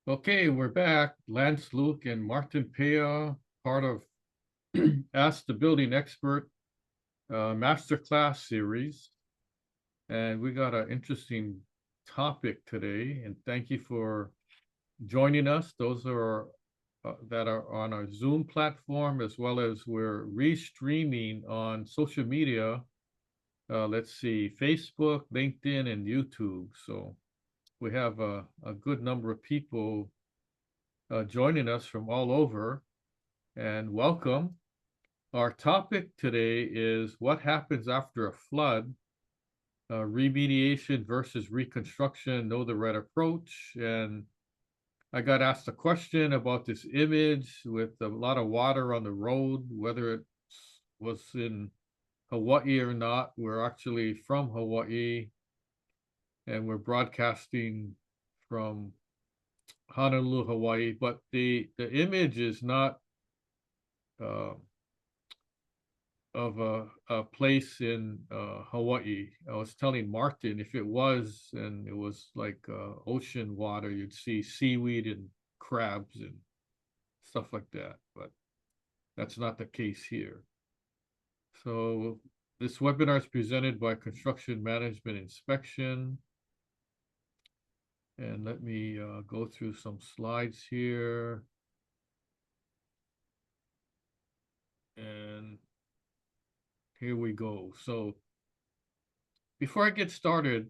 Okay, we're back. Lance Luke and Martin Pea, part of Ask the Building Expert Masterclass series. And we got an interesting topic today. And thank you for joining us. Those are that are on our Zoom platform, as well as we're restreaming on social media. Let's see, Facebook, LinkedIn, and YouTube. So we have a good number of people joining us from all over, and welcome. Our topic today is what happens after a flood, remediation versus reconstruction, know the right approach. And I got asked a question about this image with a lot of water on the road, whether it was in Hawaii or not. We're actually from Hawaii, and we're broadcasting from Honolulu, Hawaii, but the image is not uh, of a place in Hawaii. I was telling Martin if it was, and it was like ocean water, you'd see seaweed and crabs and stuff like that, but that's not the case here. So this webinar is presented by Construction Management Inspection. And let me go through some slides here. And here we go. So before I get started,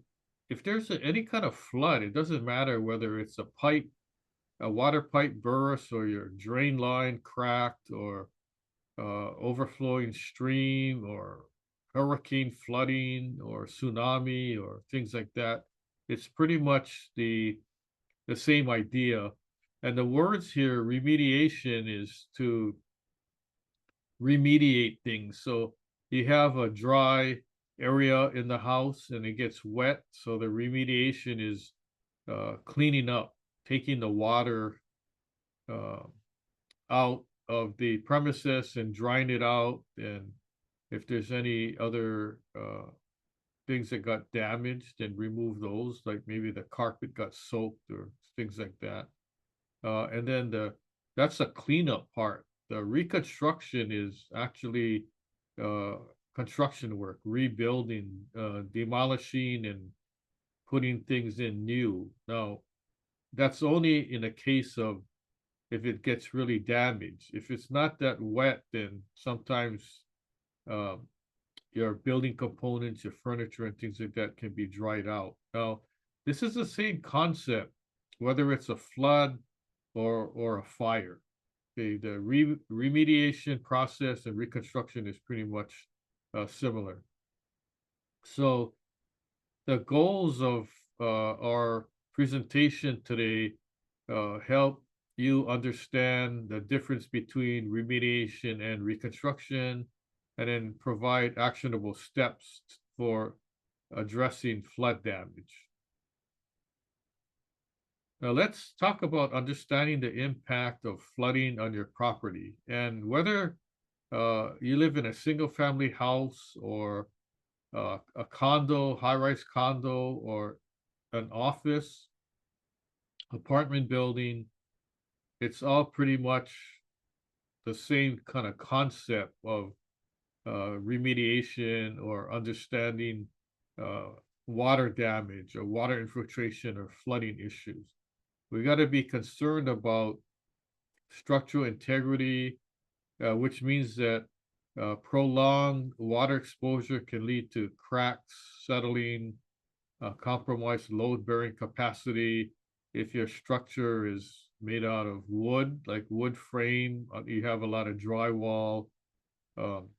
if there's any kind of flood, it doesn't matter whether it's a water pipe burst, or your drain line cracked, or overflowing stream, or hurricane flooding, or tsunami, or things like that. It's pretty much the same idea. And the words here, remediation, is to remediate things. So you have a dry area in the house and it gets wet. So the remediation is cleaning up, taking the water uh, out of the premises and drying it out. And if there's any other things that got damaged, and remove those, like maybe the carpet got soaked or things like that. And then that's the cleanup part. The reconstruction is actually uh, construction work, rebuilding, demolishing, and putting things in new. Now, that's only in a case of if it gets really damaged. If it's not that wet, then sometimes um, your building components, your furniture, and things like that can be dried out. Now, this is the same concept, whether it's a flood or a fire. The remediation process and reconstruction is pretty much similar. So the goals of our presentation today help you understand the difference between remediation and reconstruction, and then provide actionable steps for addressing flood damage. Now let's talk about understanding the impact of flooding on your property, and whether you live in a single family house, or a condo, high-rise condo, or an office, apartment building. It's all pretty much the same kind of concept of remediation, or understanding uh, water damage, or water infiltration, or flooding issues. We got to be concerned about structural integrity, which means that prolonged water exposure can lead to cracks, settling, compromised load-bearing capacity. If your structure is made out of wood, like wood frame, you have a lot of drywall, um,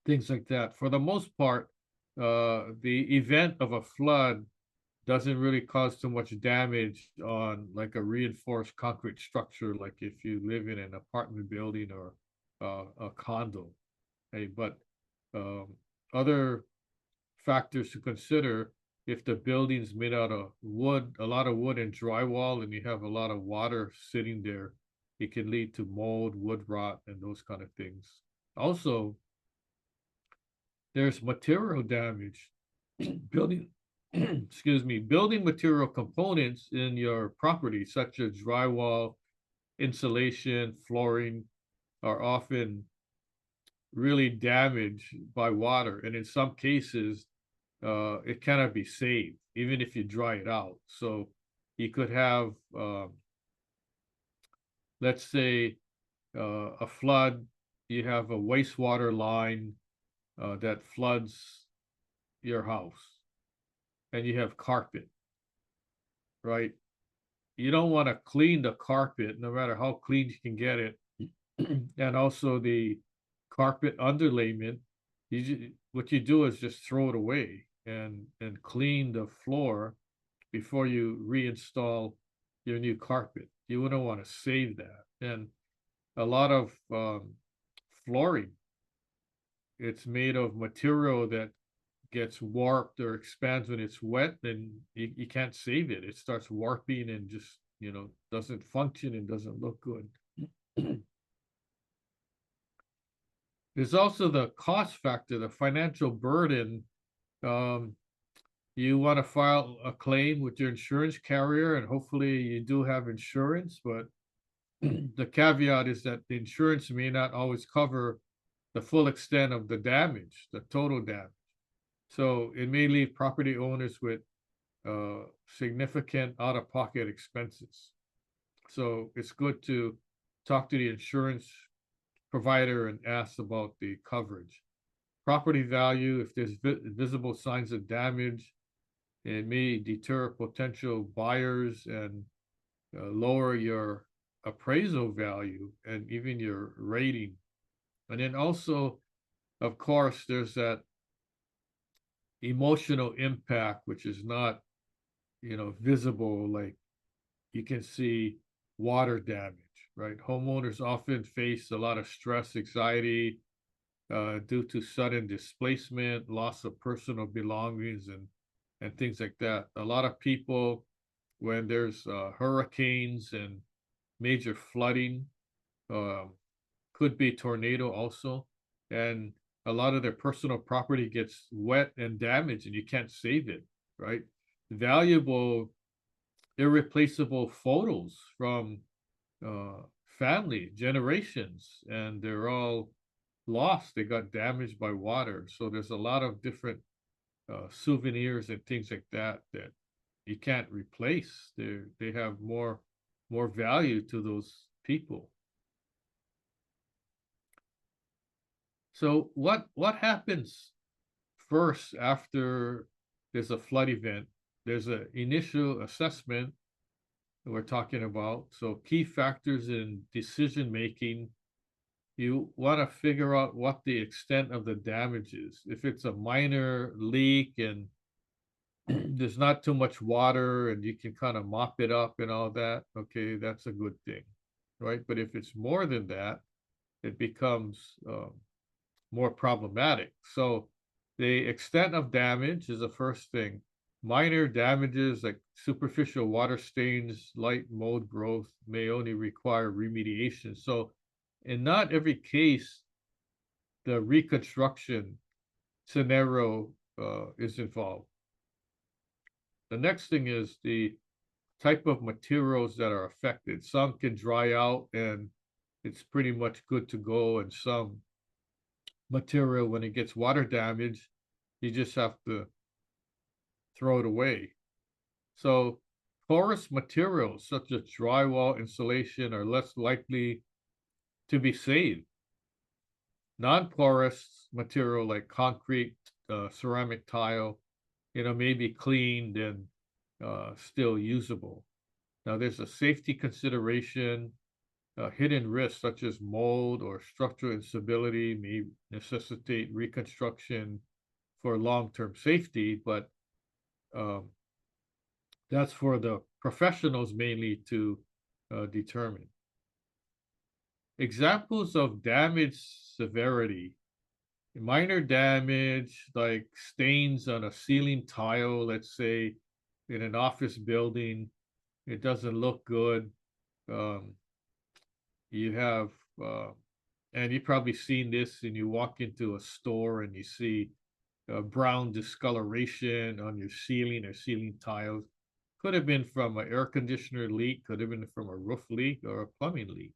things like that. For the most part, the event of a flood doesn't really cause too much damage on like a reinforced concrete structure, like if you live in an apartment building or a condo. Hey, but um, other factors to consider: if the building's made out of wood, a lot of wood and drywall, and you have a lot of water sitting there, it can lead to mold, wood rot, and those kind of things. Also, there's material damage. Building excuse me, building material components in your property, such as drywall, insulation, flooring, are often really damaged by water. And in some cases, it cannot be saved, even if you dry it out. So you could have, let's say, a flood, you have a wastewater line that floods your house, and you have carpet, right? You don't want to clean the carpet, no matter how clean you can get it. And also the carpet underlayment, what you do is just throw it away and clean the floor before you reinstall your new carpet. You wouldn't want to save that. And a lot of flooring, it's made of material that gets warped or expands when it's wet, then you can't save it. It starts warping and just, doesn't function and doesn't look good. There's also the cost factor, the financial burden. Um, you want to file a claim with your insurance carrier, and hopefully you do have insurance, but the caveat is that the insurance may not always cover the full extent of the damage, the total damage. So it may leave property owners with significant out-of-pocket expenses. So it's good to talk to the insurance provider and ask about the coverage. Property value, if there's visible signs of damage, it may deter potential buyers and lower your appraisal value and even your rating. And then also, of course, there's that emotional impact, which is not, visible. Like you can see water damage, right? Homeowners often face a lot of stress, anxiety due to sudden displacement, loss of personal belongings, and things like that. A lot of people, when there's hurricanes and major flooding, um, could be tornado also, and a lot of their personal property gets wet and damaged, and you can't save it, right? Valuable, irreplaceable photos from uh, family generations, and they're all lost. They got damaged by water. So there's a lot of different souvenirs and things like that that you can't replace. They have more value to those people. So what happens first after there's a flood event? There's an initial assessment that we're talking about. So key factors in decision making, you want to figure out what the extent of the damage is. If it's a minor leak and there's not too much water and you can kind of mop it up and all that, okay, that's a good thing, right? But if it's more than that, it becomes more problematic. So the extent of damage is the first thing. Minor damages like superficial water stains, light mold growth may only require remediation. So in not every case, the reconstruction scenario is involved. The next thing is the type of materials that are affected. Some can dry out and it's pretty much good to go, and some material, when it gets water damage, you just have to throw it away. So porous materials such as drywall insulation are less likely to be saved. Non-porous material like concrete, ceramic tile, may be cleaned and still usable. Now, there's a safety consideration. Hidden risks such as mold or structural instability may necessitate reconstruction for long-term safety, but um, that's for the professionals mainly to determine. Examples of damage severity. Minor damage like stains on a ceiling tile, let's say in an office building, it doesn't look good. Um, you have, and you've probably seen this, and you walk into a store and you see brown discoloration on your ceiling or ceiling tiles. Could have been from an air conditioner leak, could have been from a roof leak or a plumbing leak.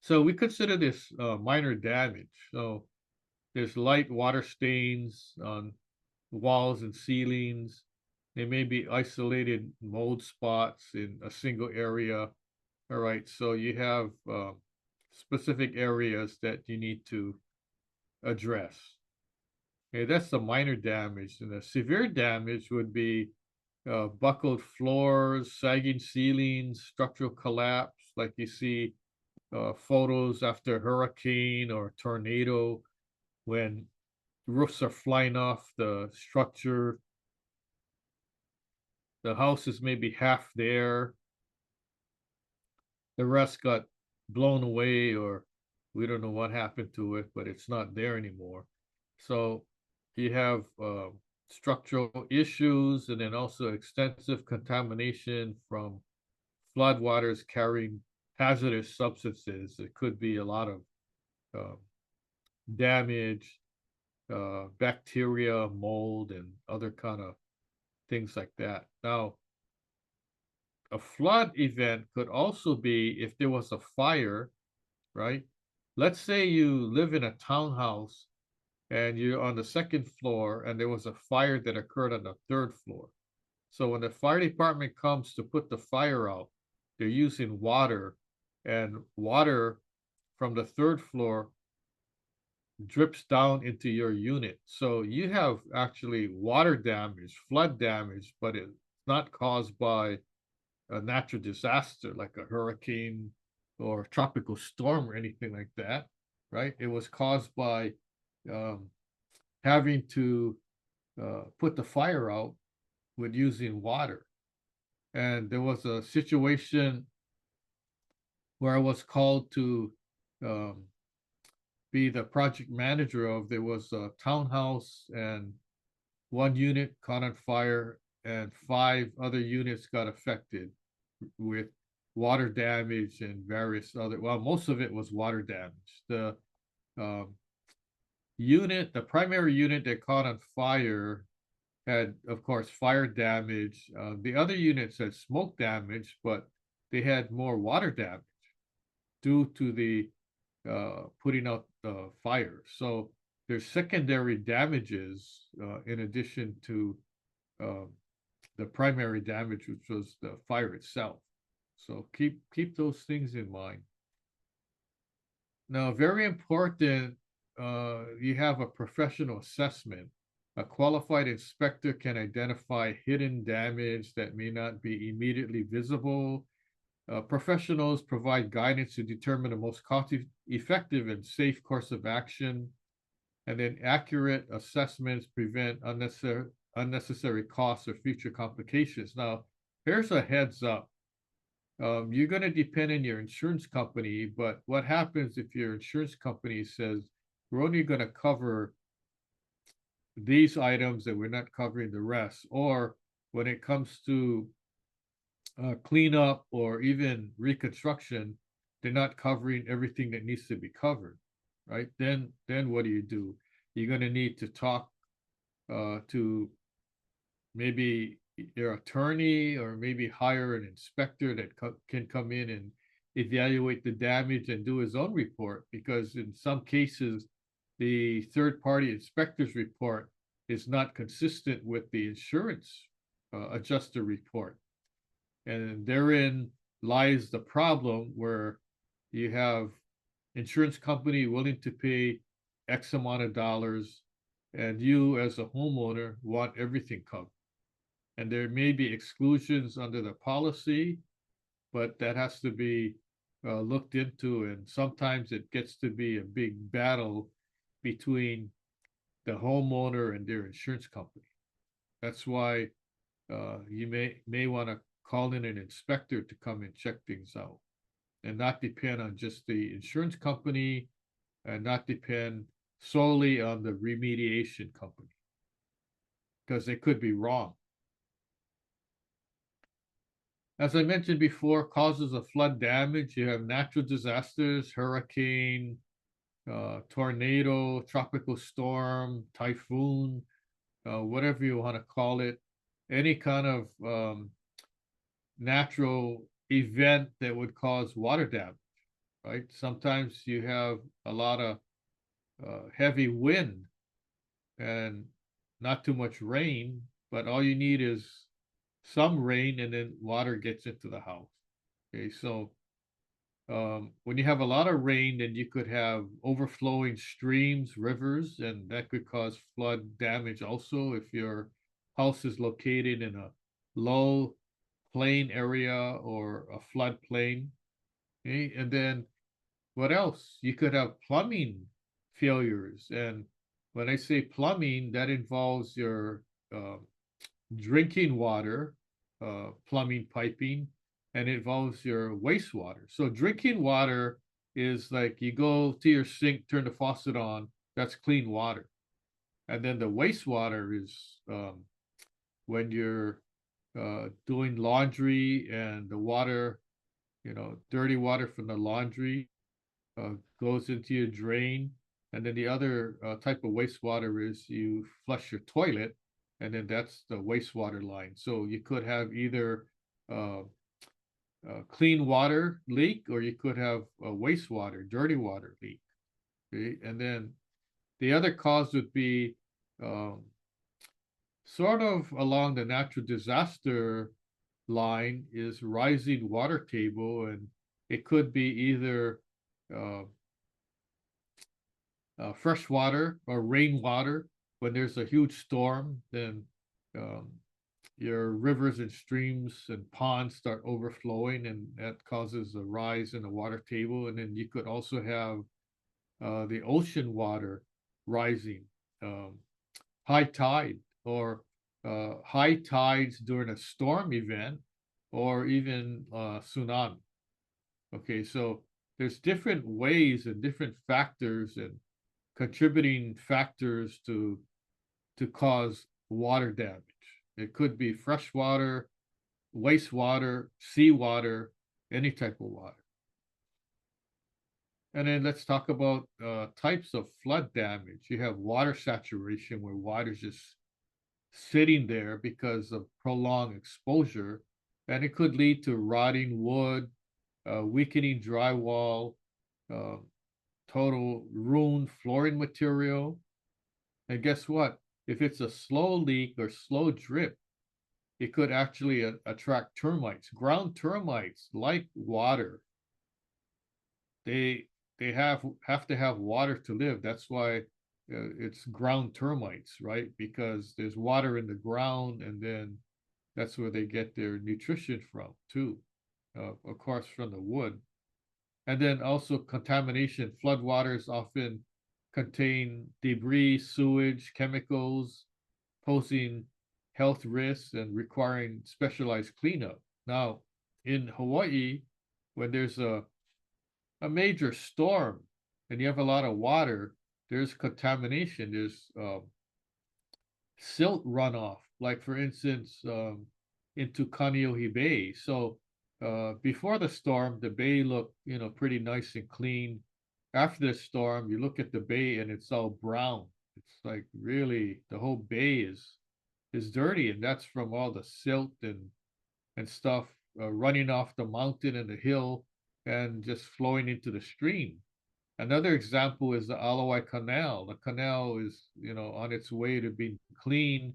So we consider this minor damage. So there's light water stains on walls and ceilings. There may be isolated mold spots in a single area. All right, so you have specific areas that you need to address. Okay, that's the minor damage. And the severe damage would be buckled floors, sagging ceilings, structural collapse, like you see photos after a hurricane or a tornado when roofs are flying off the structure. The house is maybe half there. The rest got blown away, or we don't know what happened to it, but it's not there anymore. So you have structural issues and then also extensive contamination from floodwaters carrying hazardous substances. It could be a lot of uh, damage, bacteria, mold, and other kind of things like that. Now, a flood event could also be if there was a fire, right? Let's say you live in a townhouse and you're on the second floor and there was a fire that occurred on the third floor. So when the fire department comes to put the fire out, they're using water, and water from the third floor drips down into your unit. So you have actually water damage, flood damage, but it's not caused by a natural disaster like a hurricane or tropical storm or anything like that, right? It was caused by um, having to put the fire out with using water. And there was a situation where I was called to um, be the project manager of. There was a townhouse and one unit caught on fire and 5 other units got affected with water damage and various other, well, most of it was water damage. Um, the primary unit that caught on fire had, of course, fire damage. The other units had smoke damage, but they had more water damage due to the putting out the fire. So there's secondary damages in addition to uh, the primary damage, which was the fire itself. So keep those things in mind. Now, very important, you have a professional assessment. A qualified inspector can identify hidden damage that may not be immediately visible. Professionals provide guidance to determine the most cost-effective and safe course of action. And then accurate assessments prevent unnecessary costs or future complications. Now, here's a heads up. You're going to depend on your insurance company, but what happens if your insurance company says, we're only going to cover these items and we're not covering the rest? Or when it comes to cleanup or even reconstruction, they're not covering everything that needs to be covered, right? Then what do? You're going to need to talk to maybe your attorney or maybe hire an inspector that can come in and evaluate the damage and do his own report, because in some cases the third party inspector's report is not consistent with the insurance adjuster report, and therein lies the problem where you have insurance company willing to pay X amount of dollars and you as a homeowner want everything covered. And there may be exclusions under the policy, but that has to be looked into. And sometimes it gets to be a big battle between the homeowner and their insurance company. That's why you may want to call in an inspector to come and check things out, and not depend on just the insurance company, and not depend solely on the remediation company, because they could be wrong. As I mentioned before, causes of flood damage, you have natural disasters, hurricane, tornado, tropical storm, typhoon, whatever you want to call it, any kind of natural event that would cause water damage, right? Sometimes you have a lot of heavy wind and not too much rain, but all you need is some rain and then water gets into the house. Okay, so when you have a lot of rain, then you could have overflowing streams, rivers, and that could cause flood damage also if your house is located in a low plain area or a flood plain. Okay? And then what else? You could have plumbing failures. And when I say plumbing, that involves your uh, drinking water, plumbing piping, and it involves your wastewater. So drinking water is like you go to your sink, turn the faucet on, that's clean water. And then the wastewater is when you're doing laundry and the water, dirty water from the laundry goes into your drain. And then the other type of wastewater is you flush your toilet, and then that's the wastewater line. So you could have either uh, a clean water leak or you could have a wastewater, dirty water leak. Okay? And then the other cause would be um, sort of along the natural disaster line is rising water table, and it could be either uh, fresh water or rainwater. When there's a huge storm, then um, your rivers and streams and ponds start overflowing, and that causes a rise in the water table. And then you could also have the ocean water rising, um, high tide, or high tides during a storm event, or even tsunami. Okay, so there's different ways and different factors and contributing factors to cause water damage. It could be fresh water, wastewater, seawater, any type of water. And then let's talk about types of flood damage. You have water saturation, where water's just sitting there because of prolonged exposure, and it could lead to rotting wood, weakening drywall, uh, total ruined flooring material. And guess what? If it's a slow leak or slow drip, it could actually attract termites. Ground termites like water. They they have to have water to live. That's why it's ground termites, right? Because there's water in the ground, and then that's where they get their nutrition from too. Of course, from the wood. And then also contamination. Floodwaters often contain debris, sewage, chemicals, posing health risks and requiring specialized cleanup. Now, in Hawaii, when there's a major storm and you have a lot of water, there's contamination. There's silt runoff, like for instance, into Kaneohe Bay. So before the storm, the bay looked, pretty nice and clean. After the storm, you look at the bay and it's all brown. It's like really the whole bay is dirty, and that's from all the silt and stuff running off the mountain and the hill and just flowing into the stream. Another example is the Alawai Canal. The canal is, on its way to being clean,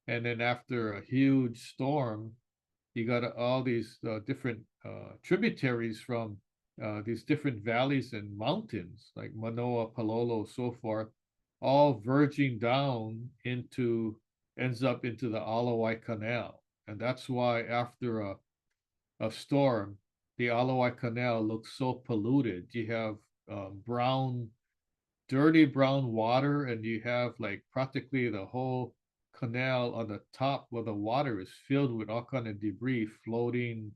and then after a huge storm, you got all these different tributaries from these different valleys and mountains like Manoa, Palolo, so forth, all verging down ends up into the Alawai Canal. And that's why after a storm, the Alawai Canal looks so polluted. You have brown, dirty brown water, and you have like practically the whole canal on the top where the water is filled with all kind of debris, floating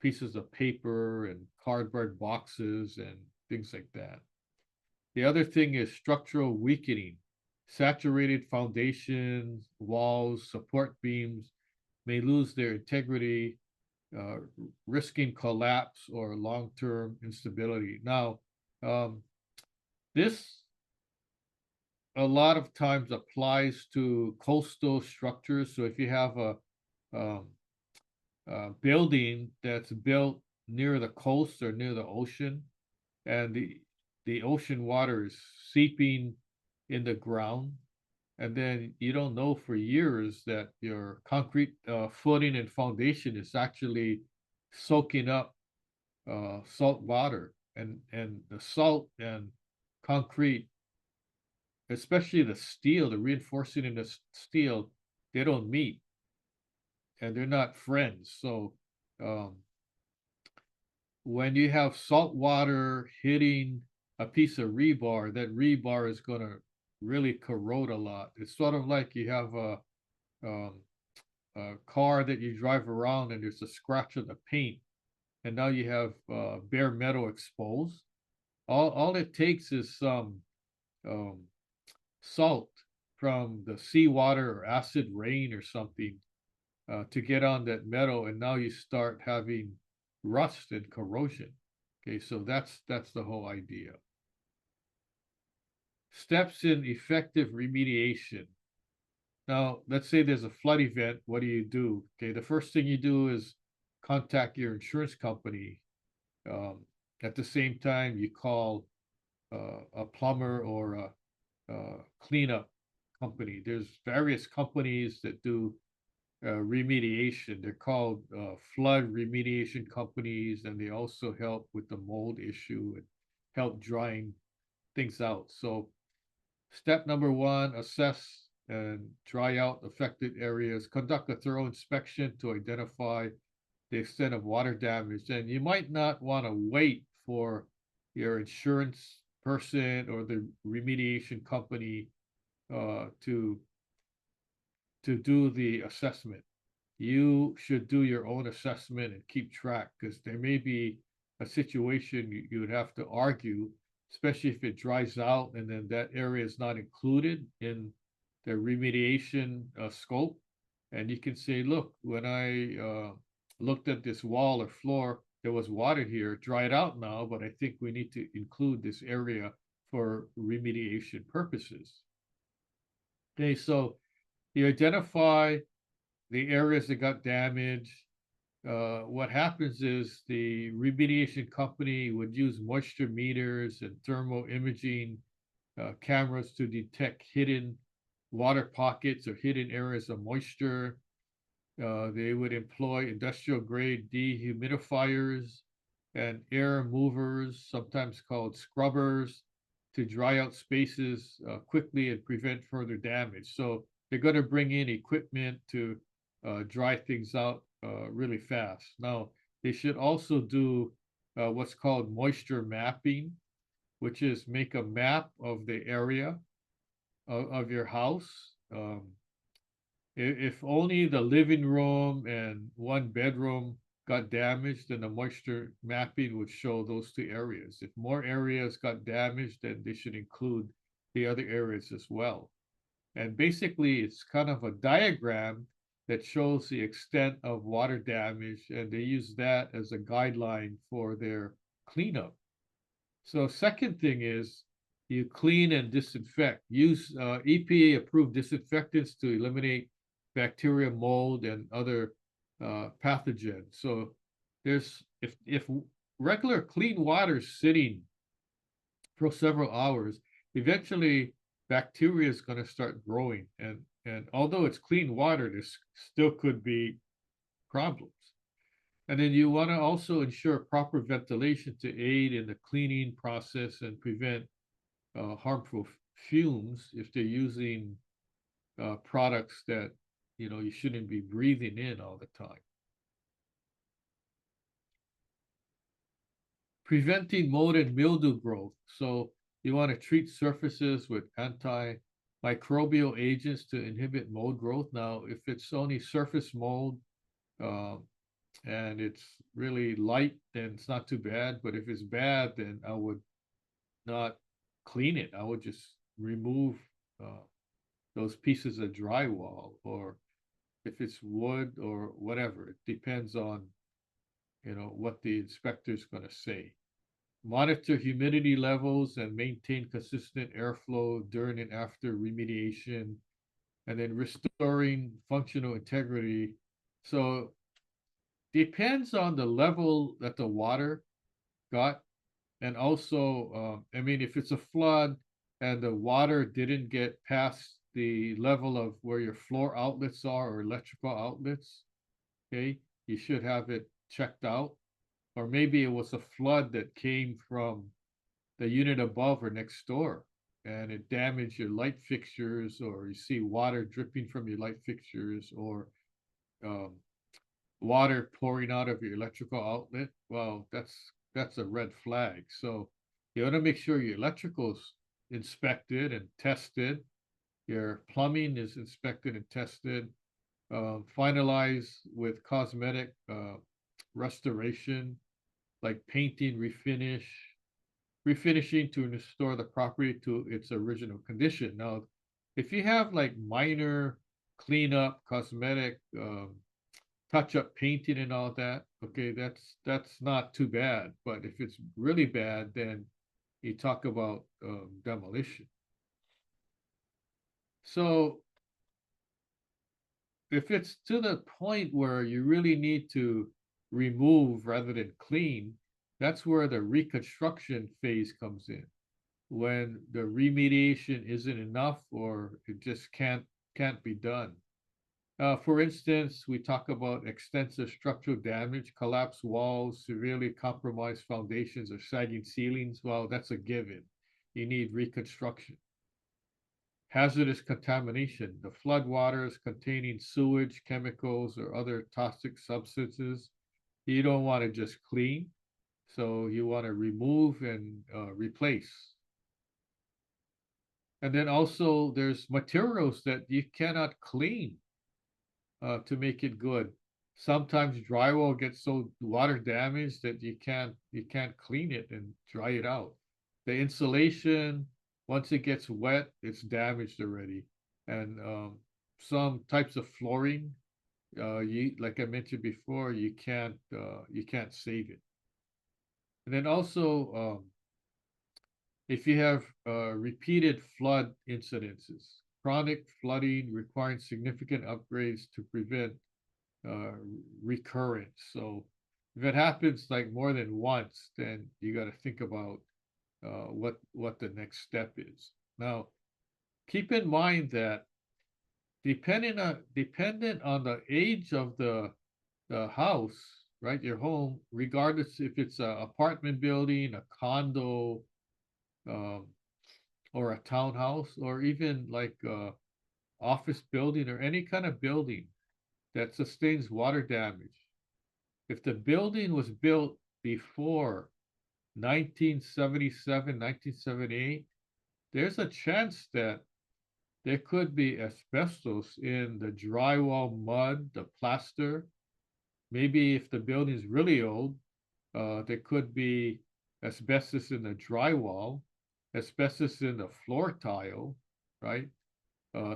pieces of paper and cardboard boxes and things like that. The other thing is structural weakening. Saturated foundations, walls, support beams may lose their integrity, uh, risking collapse or long-term instability. Now, um, This a lot of times applies to coastal structures. So if you have um, a building that's built near the coast or near the ocean, and the ocean water is seeping in the ground, and then you don't know for years that your concrete footing and foundation is actually soaking up salt water, and the salt and concrete, especially the steel, the reinforcing in the steel, they don't meet and they're not friends. So um, when you have salt water hitting a piece of rebar, that rebar is going to really corrode a lot. It's sort of like you have um, a car that you drive around and there's a scratch of the paint, and now you have bare metal exposed. All it takes is some um, salt from the seawater or acid rain or something to get on that metal, and now you start having rust and corrosion. Okay, so that's the whole idea. Steps in effective remediation. Now, let's say there's a flood event. What do you do? Okay, the first thing you do is contact your insurance company. Um, at the same time, you call a plumber or a cleanup company. There's various companies that do remediation. They're called flood remediation companies, and they also help with the mold issue and help drying things out. So, step number one, assess and dry out affected areas. Conduct a thorough inspection to identify the extent of water damage. And you might not want to wait for your insurance person or the remediation company to do the assessment. You should do your own assessment and keep track, because there may be a situation you would have to argue, especially if it dries out and then that area is not included in the remediation scope. And you can say, look, when I looked at this wall or floor, there was water here, dried out now, but I think we need to include this area for remediation purposes. Okay, so you identify the areas that got damaged. What happens is the remediation company would use moisture meters and thermal imaging cameras to detect hidden water pockets or hidden areas of moisture. They would employ industrial grade dehumidifiers and air movers, sometimes called scrubbers, to dry out spaces quickly and prevent further damage. So they're going to bring in equipment to dry things out really fast. Now, they should also do what's called moisture mapping, which is make a map of the area of your house. If only the living room and one bedroom got damaged, then the moisture mapping would show those two areas. If more areas got damaged, then they should include the other areas as well. And basically, it's kind of a diagram that shows the extent of water damage, and they use that as a guideline for their cleanup. So second thing is you clean and disinfect. Use EPA approved disinfectants to eliminate bacteria, mold, and other pathogens. So there's if regular clean water is sitting for several hours, eventually bacteria is going to start growing. And although it's clean water, there still could be problems. And then you want to also ensure proper ventilation to aid in the cleaning process and prevent harmful fumes if they're using products that you shouldn't be breathing in all the time. Preventing mold and mildew growth. So you want to treat surfaces with antimicrobial agents to inhibit mold growth. Now, if it's only surface mold, uh, and it's really light, then it's not too bad. But if it's bad, then I would not clean it. I would just remove uh, those pieces of drywall, or if it's wood or whatever. It depends on what the inspector's going to say. monitor humidity levels and maintain consistent airflow during and after remediation, and then restoring functional integrity. So depends on the level that the water got. And also, I mean, if it's a flood and the water didn't get past the level of where your floor outlets are or electrical outlets, okay, you should have it checked out. Or maybe it was a flood that came from the unit above or next door and it damaged your light fixtures, or you see water dripping from your light fixtures, or um, water pouring out of your electrical outlet. Well, that's a red flag. So you want to make sure your electrical's inspected and tested, your plumbing is inspected and tested, finalized with cosmetic restoration, like painting, refinishing to restore the property to its original condition. Now, if you have like minor cleanup, cosmetic, touch up painting and all that, okay, that's not too bad. But if it's really bad, then you talk about demolition. So if it's to the point where you really need to remove rather than clean, that's where the reconstruction phase comes in. When the remediation isn't enough or it just can't be done. For instance, we talk about extensive structural damage, collapsed walls, severely compromised foundations, or sagging ceilings. Well, that's a given. You need reconstruction. Hazardous contamination, the flood waters containing sewage, chemicals, or other toxic substances. You don't want to just clean, so you want to remove and replace. And then also there's materials that you cannot clean to make it good. Sometimes drywall gets so water damaged that you can't clean it and dry it out. The insulation, once it gets wet, it's damaged already. And some types of flooring, you like I mentioned before, you can't save it. And then also, if you have repeated flood incidences, chronic flooding requiring significant upgrades to prevent uh, recurrence. So if it happens like more than once, then you got to think about what the next step is. Now, keep in mind that dependent on the age of the house, right, your home, regardless if it's an apartment building, a condo, um, or a townhouse, or even like a office building or any kind of building that sustains water damage. If the building was built before 1977, 1978, there's a chance that there could be asbestos in the drywall mud, the plaster. Maybe if the building is really old, there could be asbestos in the drywall, asbestos in the floor tile, right?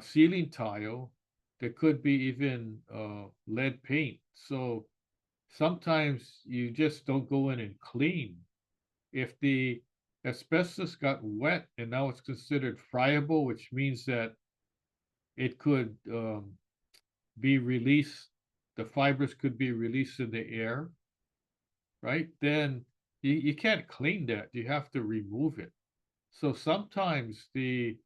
Ceiling tile. There could be even lead paint. So sometimes you just don't go in and clean. If the asbestos got wet and now it's considered friable, which means that it could be released, the fibers could be released in the air, right? Then you can't clean that. You have to remove it. So sometimes the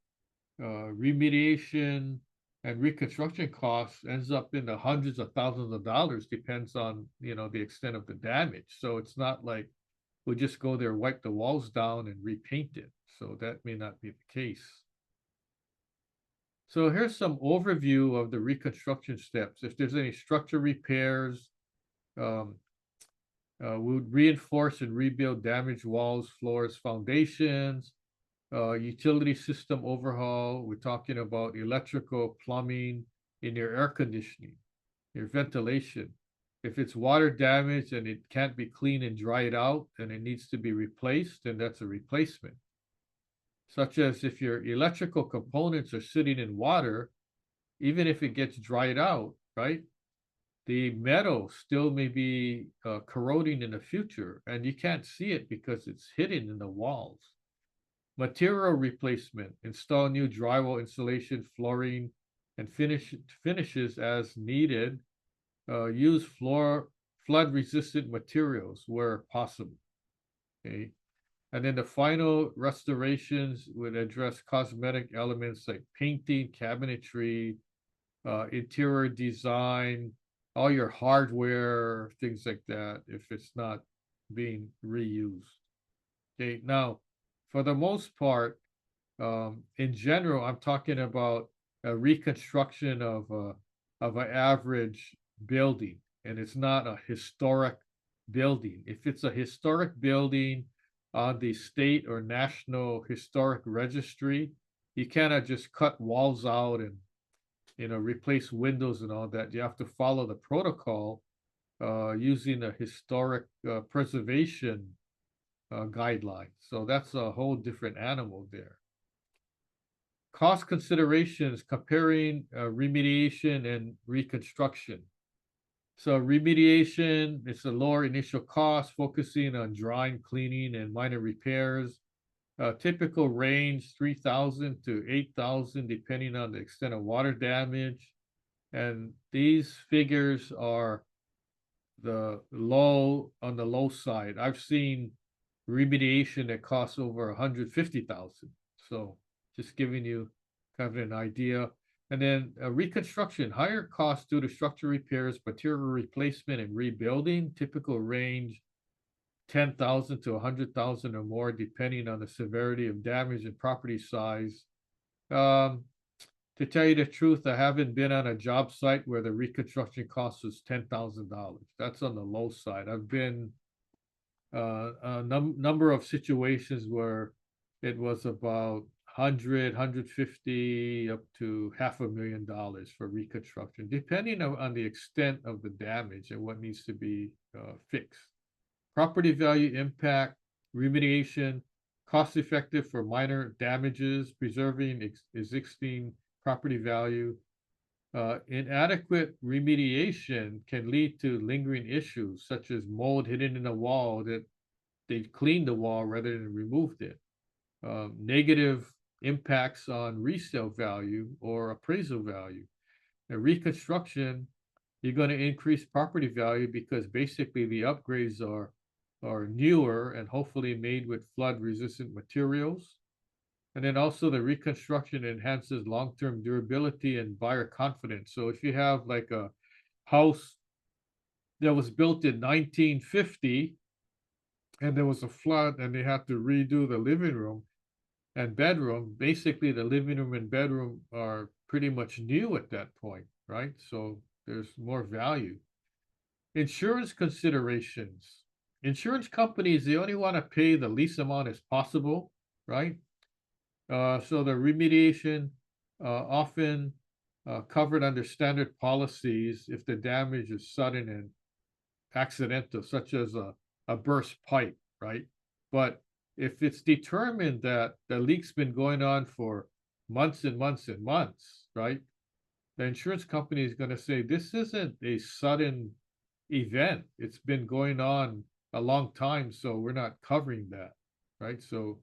remediation and reconstruction costs ends up in the hundreds of thousands of dollars, depends on the extent of the damage. So it's not like we'll just go there, wipe the walls down, and repaint it. So that may not be the case. So here's some overview of the reconstruction steps. If there's any structure repairs, um, we would reinforce and rebuild damaged walls, floors, foundations, utility system overhaul. We're talking about electrical, plumbing, in your air conditioning, your ventilation. If it's water damage and it can't be cleaned and dried out and it needs to be replaced, then that's a replacement. Such as if your electrical components are sitting in water, even if it gets dried out, right? the metal still may be corroding in the future, and you can't see it because it's hidden in the walls. Material replacement, install new drywall insulation, flooring, and finishes as needed. Use flood-resistant materials where possible. Okay. And then the final restorations would address cosmetic elements like painting, cabinetry, interior design, all your hardware, things like that, if it's not being reused. Okay, now, for the most part, in general, I'm talking about a reconstruction of an average building, and it's not a historic building. If it's a historic building on the state or national historic registry, you cannot just cut walls out and replace windows and all that. You have to follow the protocol using a historic preservation guideline. So that's a whole different animal there. Cost considerations comparing remediation and reconstruction. So remediation, it's a lower initial cost, focusing on drying, cleaning, and minor repairs. Typical range 3,000 to 8,000, depending on the extent of water damage. And these figures are on the low side. I've seen remediation that costs over 150,000. So just giving you kind of an idea. And then reconstruction, higher cost due to structural repairs, material replacement, and rebuilding. Typical range 10,000 to 100,000 or more, depending on the severity of damage and property size. To tell you the truth, I haven't been on a job site where the reconstruction cost was $10,000. That's on the low side. I've been a number of situations where it was about 150 up to $500,000 for reconstruction, depending on the extent of the damage and what needs to be fixed. Property value impact, remediation, cost effective for minor damages, preserving existing property value. Inadequate remediation can lead to lingering issues such as mold hidden in a wall that they cleaned the wall rather than removed it. Negative impacts on resale value or appraisal value. And reconstruction, you're going to increase property value because basically the upgrades are newer and hopefully made with flood resistant materials. And then also the reconstruction enhances long-term durability and buyer confidence. So if you have like a house that was built in 1950 and there was a flood and they had to redo the living room and bedroom, basically the living room and bedroom are pretty much new at that point, right? So there's more value. Insurance considerations. Insurance companies, they only want to pay the least amount as possible, right? So the remediation often covered under standard policies if the damage is sudden and accidental, such as a burst pipe, right? But if it's determined that the leak's been going on for months and months and months, right? The insurance company is going to say, this isn't a sudden event. It's been going on a long time, so we're not covering that, right? So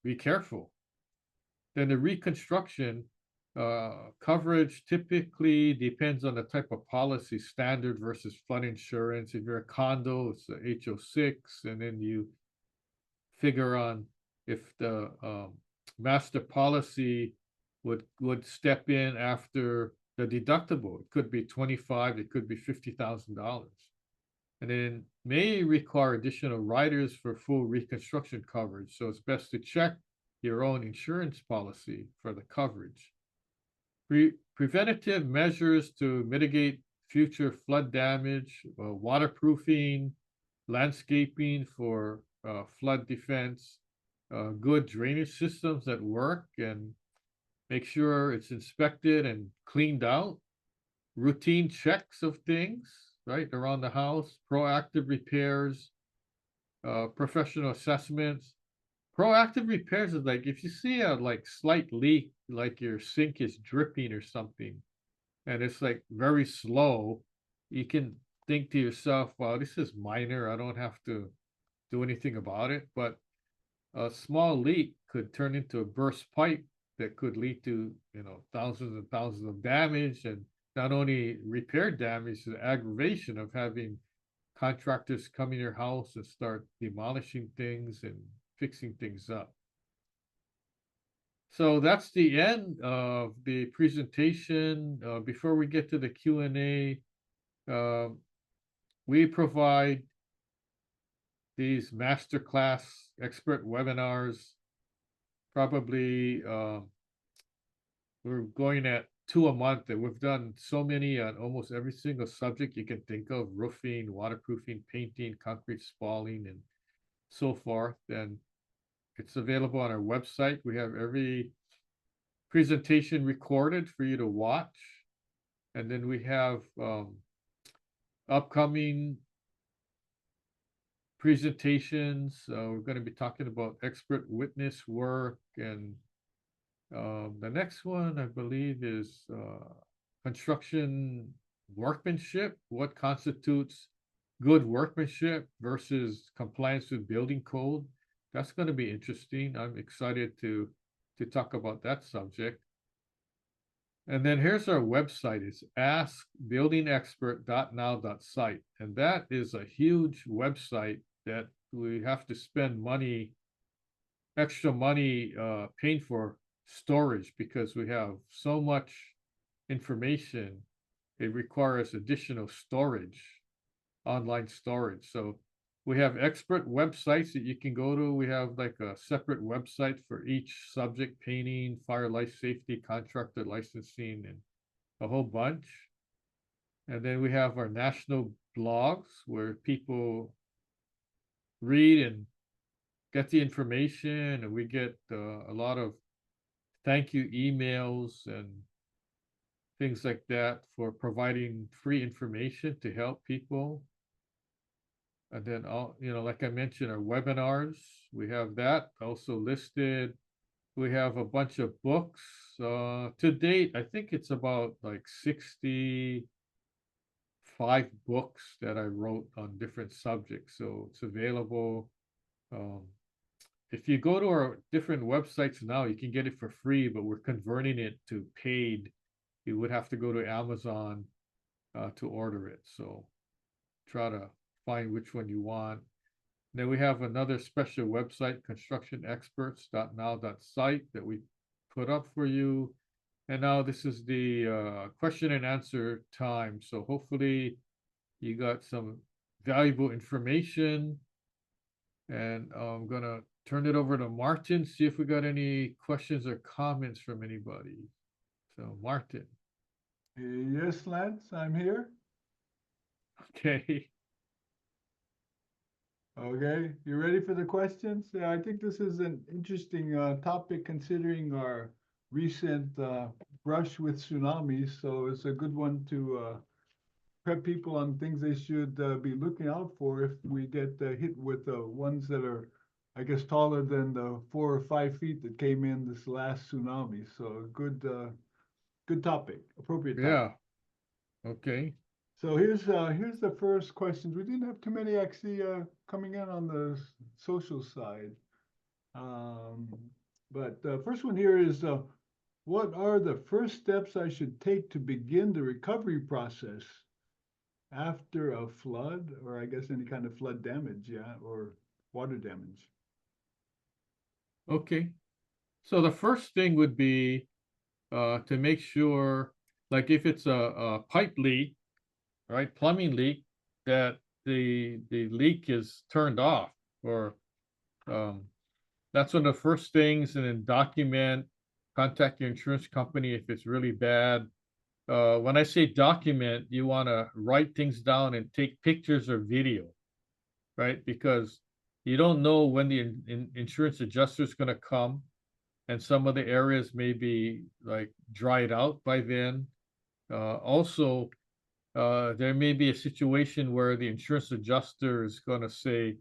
be careful. Then the reconstruction coverage typically depends on the type of policy, standard versus flood insurance. If you're a condo, it's a HO6, and then you figure on if the master policy would step in after the deductible. It could be 25, it could be $50,000. And then may require additional riders for full reconstruction coverage. So it's best to check your own insurance policy for the coverage. Preventative measures to mitigate future flood damage, waterproofing, landscaping for flood defense, good drainage systems that work and make sure it's inspected and cleaned out, routine checks of things, right, around the house, proactive repairs, professional assessments. Proactive repairs is like if you see a like slight leak, like your sink is dripping or something, and it's like very slow, you can think to yourself, well, this is minor. I don't have to do anything about it. But a small leak could turn into a burst pipe that could lead to, thousands and thousands of damage, and not only repair damage, the aggravation of having contractors come in your house and start demolishing things and fixing things up. So that's the end of the presentation. Before we get to the Q&A, we provide these masterclass expert webinars. Probably we're going at 2 a month, and we've done so many on almost every single subject you can think of: roofing, waterproofing, painting, concrete spalling, and so forth. And it's available on our website. We have every presentation recorded for you to watch. And then we have upcoming presentations. We're going to be talking about expert witness work, and the next one, I believe, is construction workmanship. What constitutes good workmanship versus compliance with building code? That's going to be interesting. I'm excited to talk about that subject. And then here's our website. It's askbuildingexpert.now.site. And that is a huge website that we have to spend extra money paying for storage, because we have so much information. It requires additional storage, online storage. So we have expert websites that you can go to. We have like a separate website for each subject: painting, fire, life safety, contractor licensing, and a whole bunch. And then we have our national blogs where people read and get the information, and we get a lot of thank you emails and things like that for providing free information to help people. And then, like I mentioned, our webinars, we have that also listed. We have a bunch of books. To date, I think it's about like 65 books that I wrote on different subjects. So it's available. If you go to our different websites now, you can get it for free, but we're converting it to paid. You would have to go to Amazon to order it. So try to find which one you want. Then we have another special website, constructionexperts.now.site, that we put up for you. And now this is the question and answer time. So hopefully you got some valuable information. And I'm going to turn it over to Martin, see if we got any questions or comments from anybody. So Martin. Yes, Lance, I'm here. Okay. Okay, you ready for the questions? Yeah, I think this is an interesting topic considering our recent brush with tsunamis. So it's a good one to prep people on things they should be looking out for if we get hit with the ones that are, I guess, taller than the 4 or 5 feet that came in this last tsunami. So good topic, appropriate topic. Yeah. Okay. So here's the first questions. We didn't have too many actually coming in on the social side. Um, but the first one here is what are the first steps I should take to begin the recovery process after a flood, or I guess any kind of flood damage, yeah, or water damage? Okay. So the first thing would be to make sure, like if it's a pipe leak, right, plumbing leak, that the leak is turned off, or um, that's one of the first things. And then document, contact your insurance company if it's really bad. When I say document, you want to write things down and take pictures or video, right? Because you don't know when the insurance adjuster is going to come, and some of the areas may be like dried out by then. Also, there may be a situation where the insurance adjuster is going to say,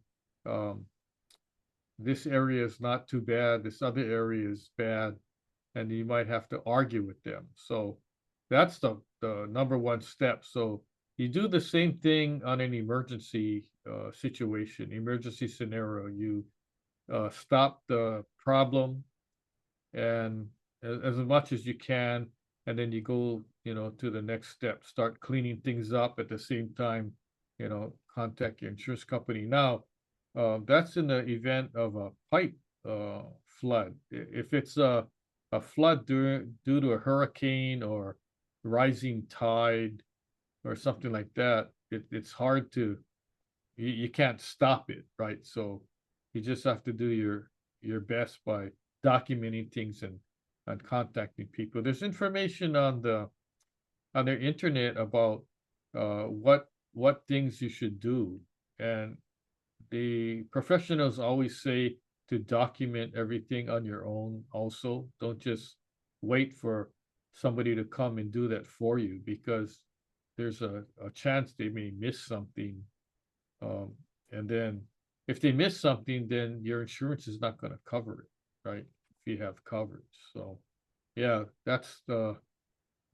um, this area is not too bad, this other area is bad, and you might have to argue with them. So that's the number one step. So you do the same thing on an emergency situation, emergency scenario. You stop the problem and as much as you can, and then you go, to the next step, start cleaning things up at the same time, contact your insurance company. Now, that's in the event of a pipe flood. If it's a flood due to a hurricane or rising tide or something like that, it's hard to, you can't stop it, right? So you just have to do your best by documenting things and contacting people. There's information on the internet about what things you should do, and the professionals always say to document everything on your own. Also, don't just wait for somebody to come and do that for you, because there's a chance they may miss something, um, and then if they miss something, then your insurance is not going to cover it, right? If you have coverage. So, yeah, that's the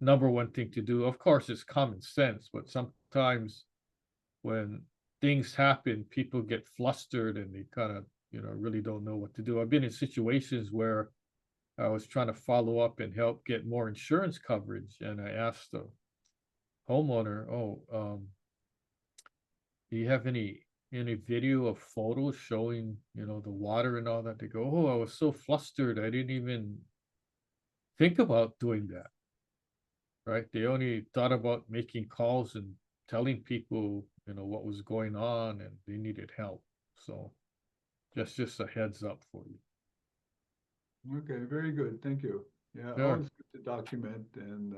number one thing to do. Of course, it's common sense, but sometimes when things happen, people get flustered and they kind of, really don't know what to do. I've been in situations where I was trying to follow up and help get more insurance coverage, and I asked the homeowner, "Oh, do you have any video of photos showing, the water and all that?" They go, "Oh, I was so flustered, I didn't even think about doing that." Right? They only thought about making calls and telling people, what was going on and they needed help. So just a heads up for you. Okay, very good. Thank you. Yeah, Sure. always good to document, and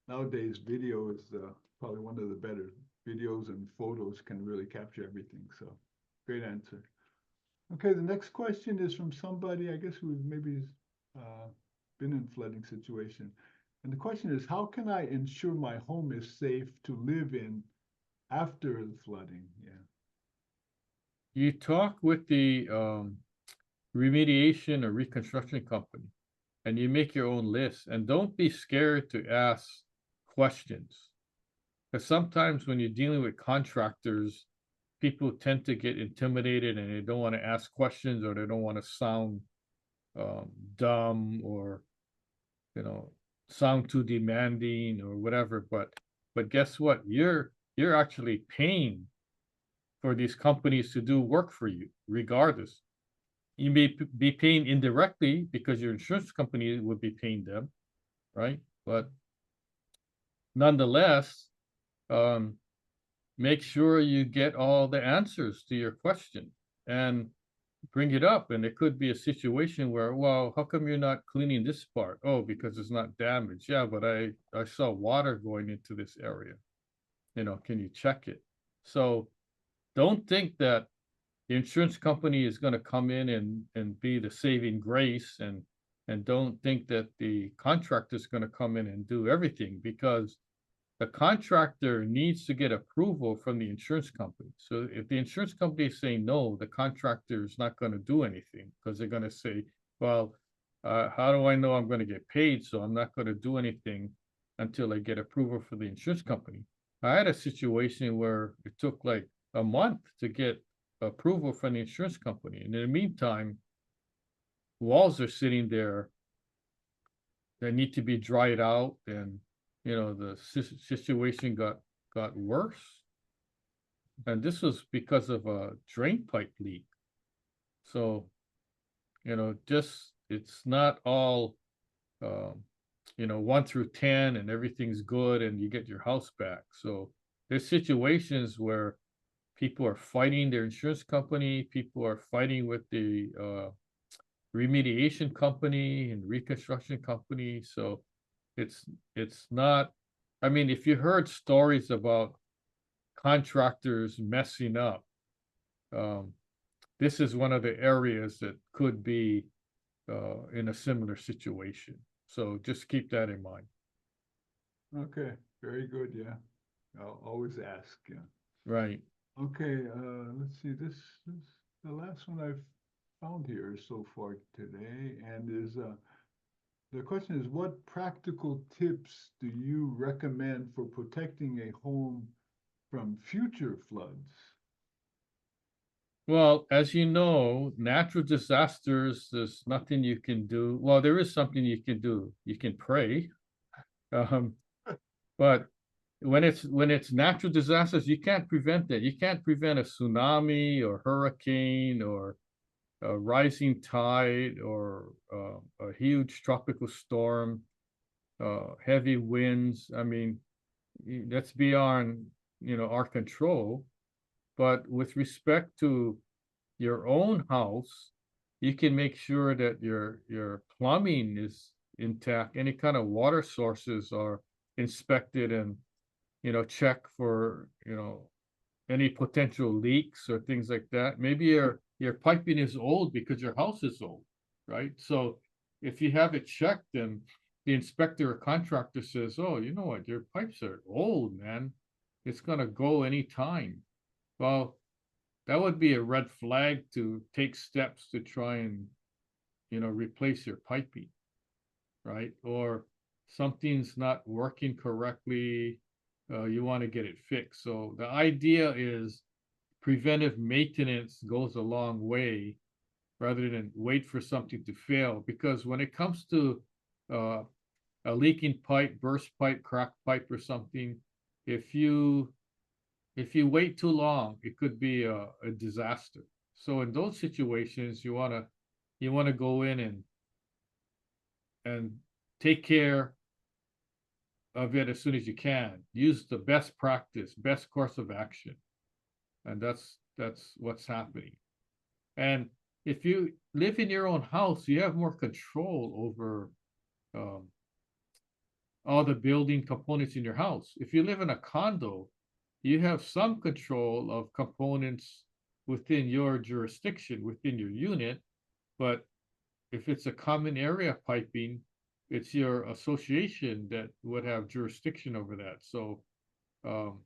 nowadays video is probably one of the better. Videos and photos can really capture everything. So, great answer. Okay, the next question is from somebody, I guess, who maybe uh, been in flooding situation. And the question is, how can I ensure my home is safe to live in after the flooding? Yeah. You talk with the remediation or reconstruction company and you make your own list, and don't be scared to ask questions. Because sometimes when you're dealing with contractors, people tend to get intimidated and they don't want to ask questions, or they don't want to sound dumb, or you know sound too demanding or whatever. But guess what, you're actually paying for these companies to do work for you regardless. You may be paying indirectly because your insurance company would be paying them, right? But nonetheless, um, make sure you get all the answers to your question and bring it up. And it could be a situation where, well, how come you're not cleaning this part? Oh, because it's not damaged. Yeah, but I saw water going into this area. Can you check it? So don't think that the insurance company is going to come in and be the saving grace, and don't think that the contractor is going to come in and do everything, because the contractor needs to get approval from the insurance company. So if the insurance company is saying no, the contractor is not going to do anything, because they're going to say, well, how do I know I'm going to get paid? So I'm not going to do anything until I get approval for the insurance company. I had a situation where it took like a month to get approval from the insurance company. And in the meantime, walls are sitting there that need to be dried out, and the situation got worse, and this was because of a drain pipe leak. So just, it's not all um, 1 through 10 and everything's good and you get your house back. So there's situations where people are fighting their insurance company, people are fighting with the remediation company and reconstruction company. So it's it's not, I mean, if you heard stories about contractors messing up, um, this is one of the areas that could be in a similar situation. So just keep that in mind. Okay, very good. Yeah, I'll always ask. Yeah. Right. Okay, let's see. This the last one I've found here so far today, and is the question is, what practical tips do you recommend for protecting a home from future floods? Well, as you know, natural disasters, there's nothing you can do. Well, there is something you can do. You can pray. Um, but when it's natural disasters, you can't prevent it. You can't prevent a tsunami or hurricane or a rising tide or a huge tropical storm, heavy winds. I mean, that's beyond, our control. But with respect to your own house, you can make sure that your plumbing is intact. Any kind of water sources are inspected and, check for, any potential leaks or things like that. Maybe your piping is old because your house is old, right? So if you have it checked and the inspector or contractor says, "Oh, you know what, your pipes are old, man. It's gonna go anytime." Well, that would be a red flag to take steps to try and, replace your piping, right? Or something's not working correctly, you want to get it fixed. So the idea is preventive maintenance goes a long way rather than wait for something to fail. Because when it comes to uh, a leaking pipe, burst pipe, cracked pipe, or something, if you if you wait too long, it could be a disaster. So in those situations, you want to go in and take care of it as soon as you can. Use the best practice, best course of action, and that's what's happening. And if you live in your own house, you have more control over um, all the building components in your house. If you live in a condo, you have some control of components within your jurisdiction, within your unit. But if it's a common area piping, it's your association that would have jurisdiction over that. So um,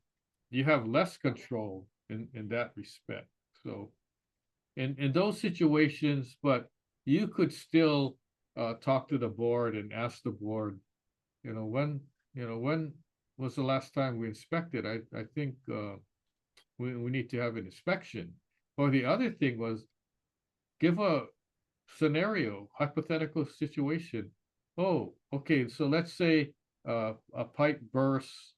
you have less control in that respect. So in those situations, but you could still talk to the board and ask the board, when was the last time we inspected? I think we need to have an inspection. Or the other thing was give a scenario, hypothetical situation. Oh, okay, so let's say a pipe bursts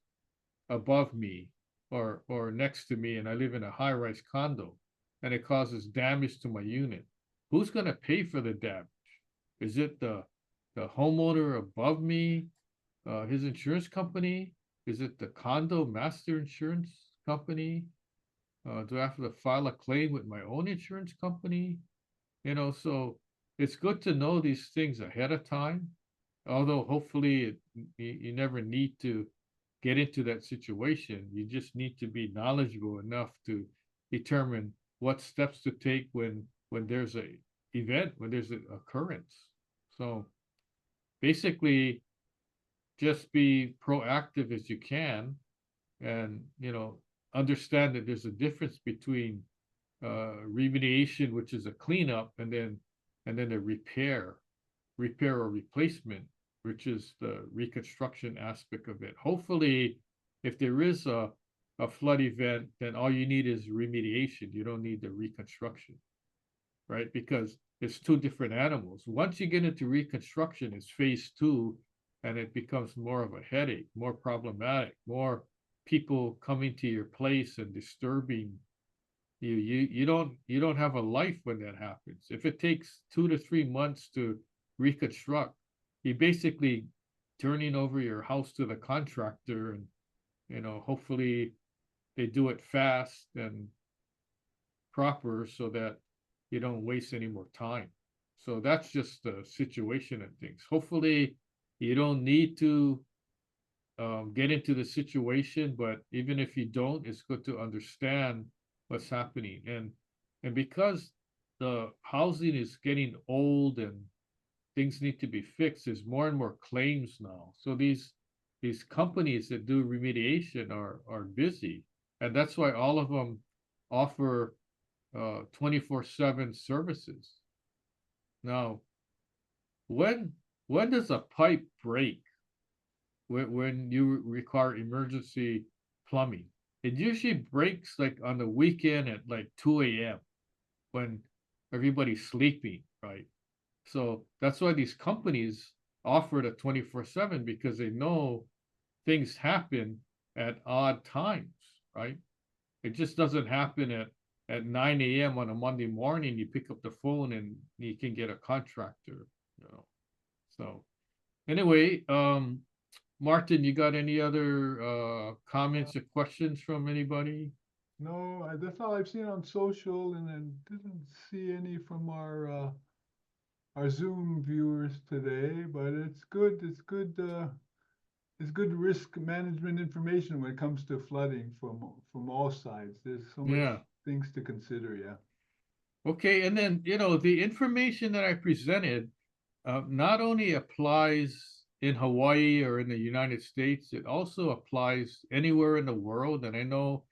above me or next to me, and I live in a high-rise condo, and it causes damage to my unit. Who's going to pay for the damage? Is it the homeowner above me, his insurance company? Is it the condo master insurance company? Do I have to file a claim with my own insurance company? So it's good to know these things ahead of time. Although hopefully you never need to get into that situation. You just need to be knowledgeable enough to determine what steps to take when there's a event, when there's an occurrence. So basically, just be proactive as you can, and understand that there's a difference between remediation, which is a cleanup, and then a repair or replacement, which is the reconstruction aspect of it. Hopefully, if there is a flood event, then all you need is remediation. You don't need the reconstruction, right? Because it's two different animals. Once you get into reconstruction, it's phase two, and it becomes more of a headache, more problematic, more people coming to your place and disturbing you don't have a life when that happens. If it takes 2 to 3 months to reconstruct, you basically turning over your house to the contractor, and hopefully they do it fast and proper so that you don't waste any more time. So that's just the situation and things. Hopefully you don't need to get into the situation, but even if you don't, it's good to understand what's happening. And because the housing is getting old and things need to be fixed, there's more and more claims now. So these companies that do remediation are busy, and that's why all of them offer 24/7 services. Now, when when does a pipe break when you require emergency plumbing? it usually breaks like on the weekend at like 2 a.m. when everybody's sleeping, right? So that's why these companies offer it a 24/7 because they know things happen at odd times, right? It just doesn't happen at 9 a.m. on a Monday morning. You pick up the phone and you can get a contractor, you know. So anyway, Martin, you got any other comments or questions from anybody? No, that's all I've seen on social, and then didn't see any from our Zoom viewers today. But it's good. It's good risk management information when it comes to flooding from all sides. There's so much Yeah. things to consider. Yeah. Okay, and then the information that I presented not only applies in Hawaii or in the United States, it also applies anywhere in the world. And I know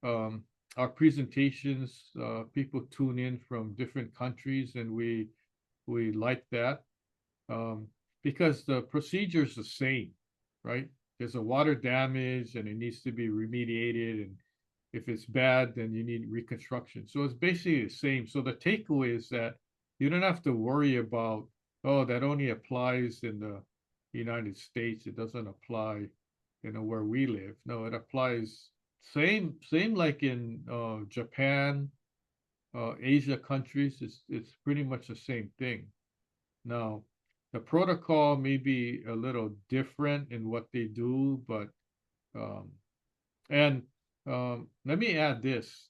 um, our presentations, people tune in from different countries, and we like that um, because the procedure is the same, right? There's a water damage and it needs to be remediated, and if it's bad, then you need reconstruction. So it's basically the same. So the takeaway is that you don't have to worry about, oh, that only applies in the United States. It doesn't apply, where we live. No, it applies same like in Japan, Asia countries. It's pretty much the same thing. Now, the protocol may be a little different in what they do, but um, and let me add this.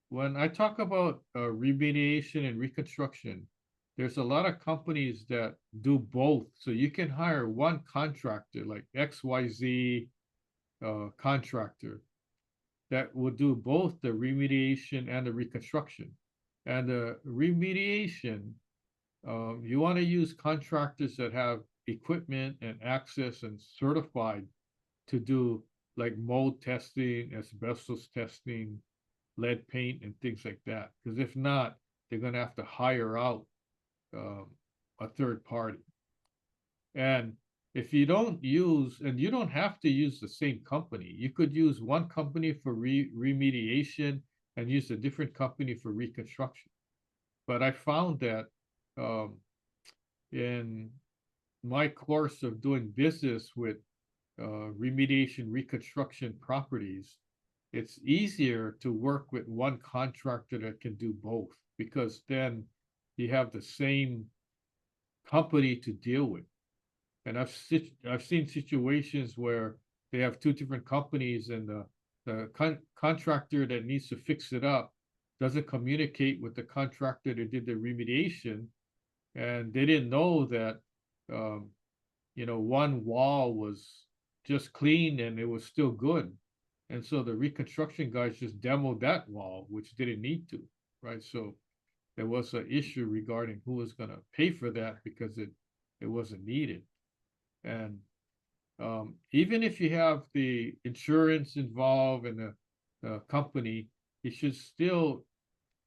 When I talk about remediation and reconstruction, there's a lot of companies that do both. So you can hire one contractor, like XYZ contractor, that will do both the remediation and the reconstruction. And the remediation, you want to use contractors that have equipment and access and certified to do like mold testing, asbestos testing, lead paint, and things like that. Because if not, they're going to have to hire out um, a third party. And if you don't use, and you don't have to use the same company, you could use one company for remediation and use a different company for reconstruction. But I found that um, in my course of doing business with remediation reconstruction properties, it's easier to work with one contractor that can do both because then you have the same company to deal with. And I've seen situations where they have two different companies and the contractor that needs to fix it up doesn't communicate with the contractor that did the remediation, and they didn't know that um, one wall was just cleaned and it was still good. And so the reconstruction guys just demoed that wall, which didn't need to, right? So there was an issue regarding who was going to pay for that because it wasn't needed. And even if you have the insurance involved and the company, you should still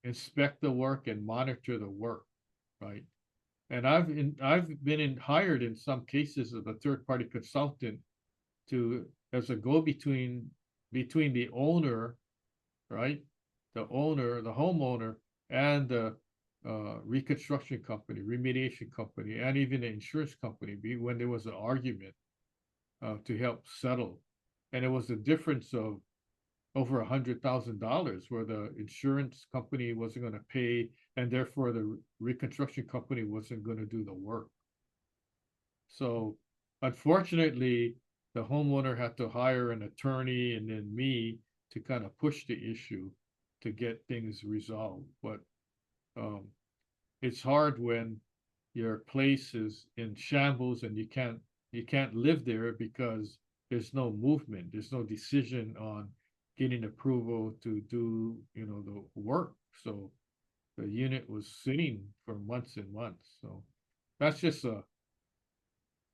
inspect the work and monitor the work, right? And I've been hired in some cases as a third party consultant to as a go between the owner, right? The owner, the homeowner, and the reconstruction company, remediation company, and even the insurance company when there was an argument to help settle. And it was a difference of over $100,000 where the insurance company wasn't going to pay, and therefore the reconstruction company wasn't going to do the work. So unfortunately, the homeowner had to hire an attorney and then me to kind of push the issue to get things resolved. But um, it's hard when your place is in shambles and you can't live there because there's no movement, there's no decision on getting approval to do the work. So the unit was sitting for months and months. So that's just a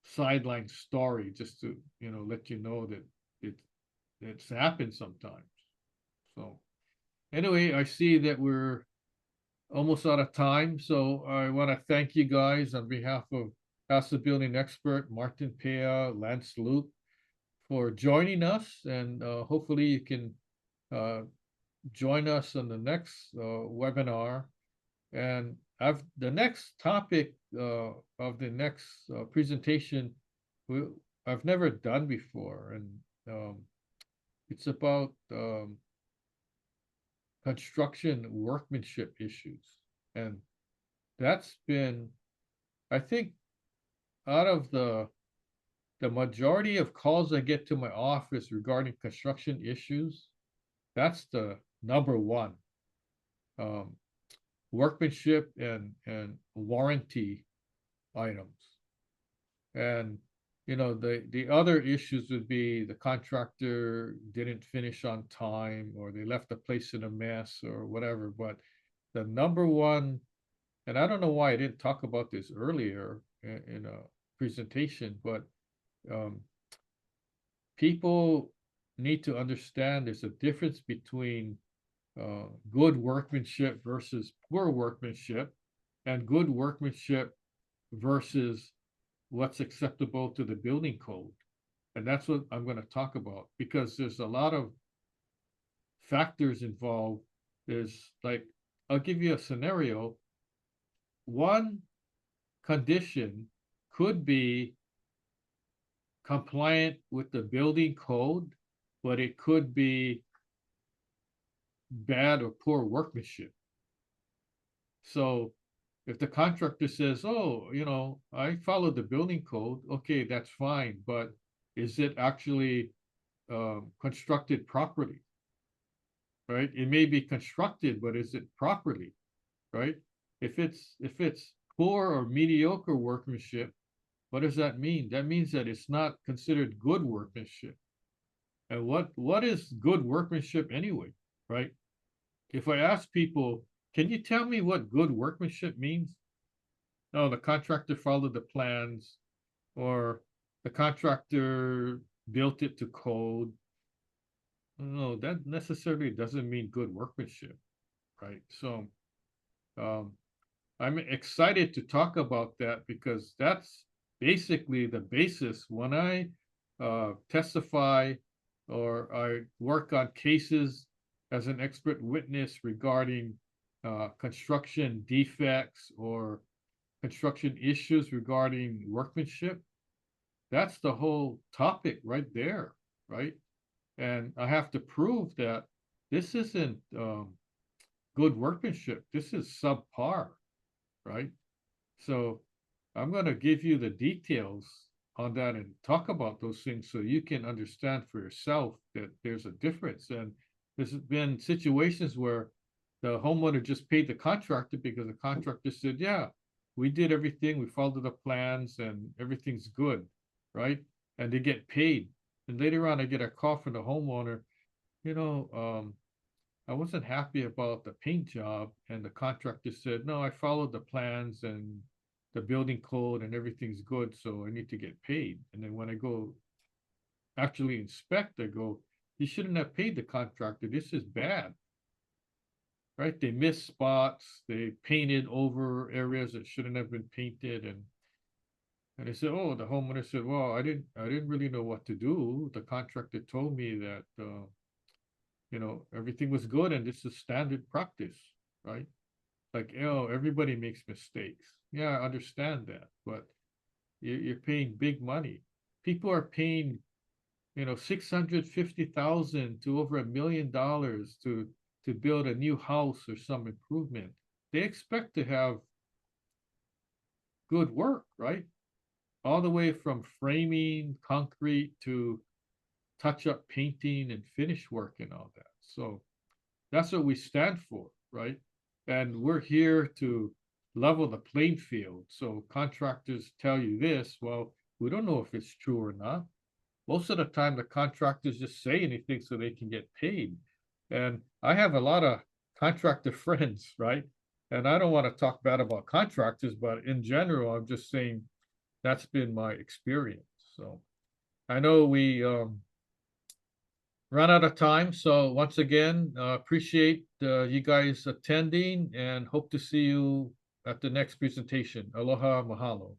sideline story just to let you know that it it's happened sometimes. So anyway, I see that we're almost out of time, so I want to thank you guys on behalf of asset building expert Martin Pea, Lance Luke, for joining us, and hopefully you can join us on the next webinar. And the next topic of the next presentation I've never done before, and it's about construction workmanship issues. And that's been, I think, out of the majority of calls I get to my office regarding construction issues, that's the number one. Workmanship and warranty items. And the other issues would be the contractor didn't finish on time, or they left the place in a mess or whatever. But the number one, and I don't know why I didn't talk about this earlier in a presentation, but people need to understand there's a difference between good workmanship versus poor workmanship, and good workmanship versus what's acceptable to the building code. And that's what I'm going to talk about, because there's a lot of factors involved. There's like, I'll give you a scenario. One condition could be compliant with the building code, but it could be bad or poor workmanship. So if the contractor says, oh, I followed the building code, okay, that's fine, but is it actually constructed properly? Right? It may be constructed, but is it properly? Right? If it's poor or mediocre workmanship, what does that mean? That means that it's not considered good workmanship. And what is good workmanship anyway? Right? If I ask people, can you tell me what good workmanship means? No, the contractor followed the plans, or the contractor built it to code. No, that necessarily doesn't mean good workmanship, right? So I'm excited to talk about that, because that's basically the basis when I testify or I work on cases as an expert witness regarding construction defects or construction issues regarding workmanship. That's the whole topic right there, right? And I have to prove that this isn't good workmanship. This is subpar, right? So I'm going to give you the details on that and talk about those things so you can understand for yourself that there's a difference. And there's been situations where the homeowner just paid the contractor because the contractor said, yeah, we did everything, we followed the plans, and everything's good, right? And they get paid. And later on, I get a call from the homeowner, I wasn't happy about the paint job. And the contractor said, no, I followed the plans and the building code and everything's good, so I need to get paid. And then when I go actually inspect, I go, you shouldn't have paid the contractor. This is bad. Right? They missed spots, they painted over areas that shouldn't have been painted, and they said, oh, the homeowner said, well, I didn't really know what to do. The contractor told me that everything was good and this is standard practice, right? Like, everybody makes mistakes. Yeah, I understand that, but you're paying big money. People are paying, $650,000 to over $1 million to build a new house or some improvement. They expect to have good work, right? All the way from framing, concrete, to touch-up painting and finish work and all that. So that's what we stand for, right? And we're here to level the playing field. So contractors tell you this, well, we don't know if it's true or not. Most of the time, the contractors just say anything so they can get paid. And I have a lot of contractor friends, right? And I don't want to talk bad about contractors, but in general, I'm just saying that's been my experience. So I know we run out of time. So once again, appreciate you guys attending and hope to see you at the next presentation. Aloha, mahalo.